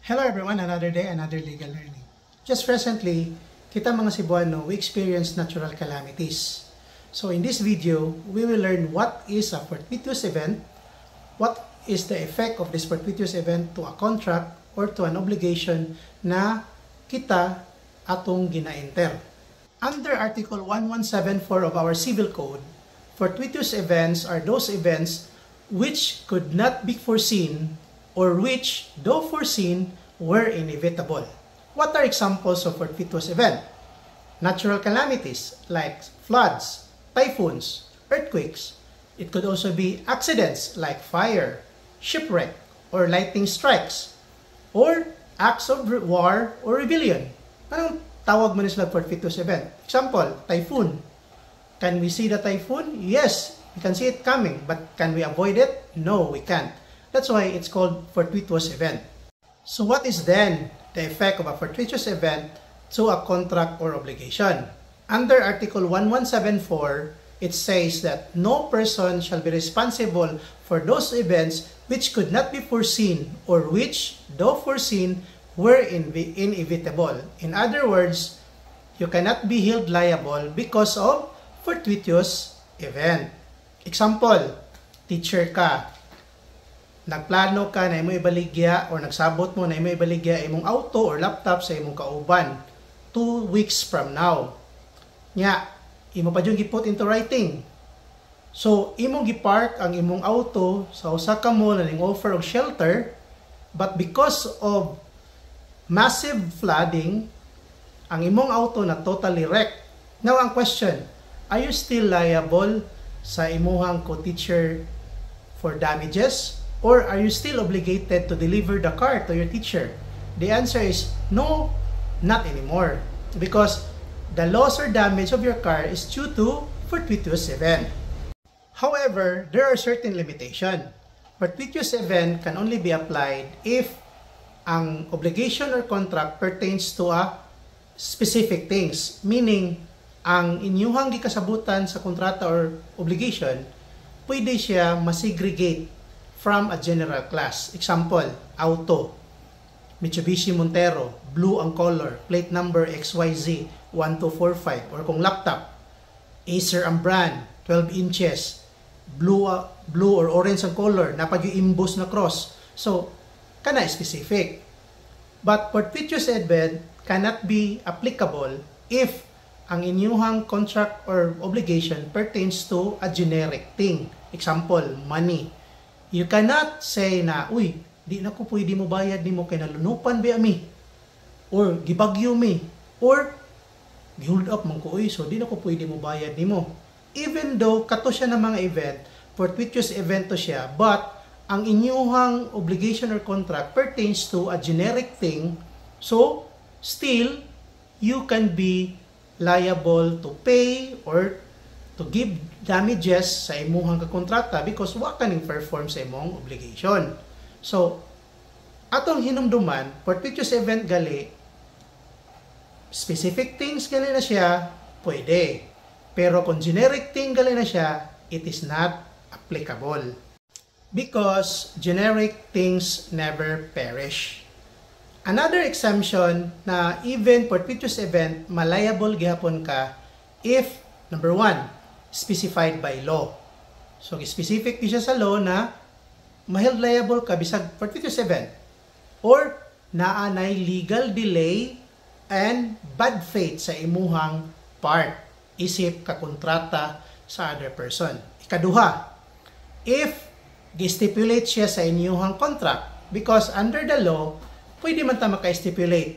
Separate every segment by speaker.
Speaker 1: Hello everyone, another day, another legal learning. Just recently, kita mga Cebuano, we experienced natural calamities. So in this video, we will learn what is a fortuitous event, what is the effect of this fortuitous event to a contract or to an obligation na kita atong gina-enter. Under Article 1174 of our Civil Code, fortuitous events are those events which could not be foreseen or which, though foreseen, were inevitable. What are examples of fortuitous event? Natural calamities like floods, typhoons, earthquakes. It could also be accidents like fire, shipwreck, or lightning strikes, or acts of war or rebellion. Anong tawag mo nila fortuitous event? Example, typhoon. Can we see the typhoon? Yes, we can see it coming, but can we avoid it? No, we can't. That's why it's called fortuitous event. So what is then the effect of a fortuitous event to a contract or obligation? Under Article 1174, it says that no person shall be responsible for those events which could not be foreseen or which, though foreseen, were inevitable. In other words, you cannot be held liable because of fortuitous event. Example, teacher ka. Nagplano ka na imo ibaligya or nagsabot mo na imo ibaligya imong auto or laptop sa imong kauban 2 weeks from now. Nya, imo pa jud giput into writing. So, imong gipark ang imong auto sa usa ka mall na ning offer og shelter, but because of massive flooding, ang imong auto na totally wrecked. Now, ang question, are you still liable sa imuhang co-teacher for damages? Or are you still obligated to deliver the car to your teacher? The answer is no, not anymore. Because the loss or damage of your car is due to fortuitous event. However, there are certain limitations. Fortuitous event can only be applied if ang obligation or contract pertains to a specific things. Meaning, ang inyuhang gikasabutan sa kontrata or obligation, pwede siya masegregate from a general class. Example, auto, Mitsubishi Montero, blue ang color, plate number XYZ 1245. Or kung laptop, Acer ang brand, 12 inches, blue or orange ang color, napag yung emboss na cross. So, kana specific. But fortuitous event cannot be applicable if ang inyuhang contract or obligation pertains to a generic thing. Example, money. You cannot say na, uy, di na ko pwede mo bayad ni mo kay nalunupan ba mi? Or gibagyo mi? Or gihold up man ko, uy, so di na ko pwede mo bayad ni mo. Even though kato siya ng mga event, fortuitous event to siya, but ang inyuhang obligation or contract pertains to a generic thing, so still, you can be liable to pay or to give damages sa imuhang kakontrata because wa ka ning perform sa imong obligation. So, atong hinumduman, fortuitous event gali, specific things gali na siya, pwede. Pero kung generic thing gali na siya, it is not applicable. Because generic things never perish. Another exemption na even fortuitous event, malliable gihapon ka if, number 1, specified by law. So, specific siya sa law na ma-held liable ka bisag fortuitous event or naanay legal delay and bad faith sa imuhang part isip kakontrata sa other person. Ikaduha, if gi-stipulate siya sa inyuhang contract because under the law, pwede man ta maka-stipulate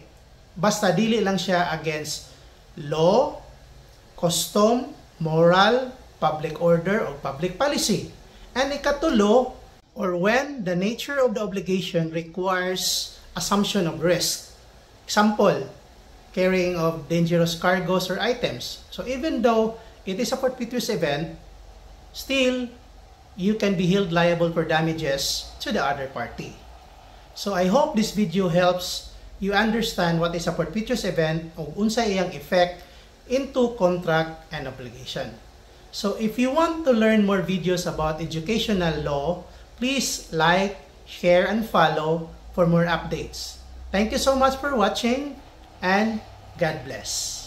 Speaker 1: basta dili lang siya against law, custom, moral, public order, or public policy. And ikatulo, or when the nature of the obligation requires assumption of risk. Example, carrying of dangerous cargoes or items. So even though it is a fortuitous event, still, you can be held liable for damages to the other party. So I hope this video helps you understand what is a fortuitous event o unsa iyang effect into contract and obligation. So if you want to learn more videos about educational law, please like, share, and follow for more updates. Thank you so much for watching and God bless.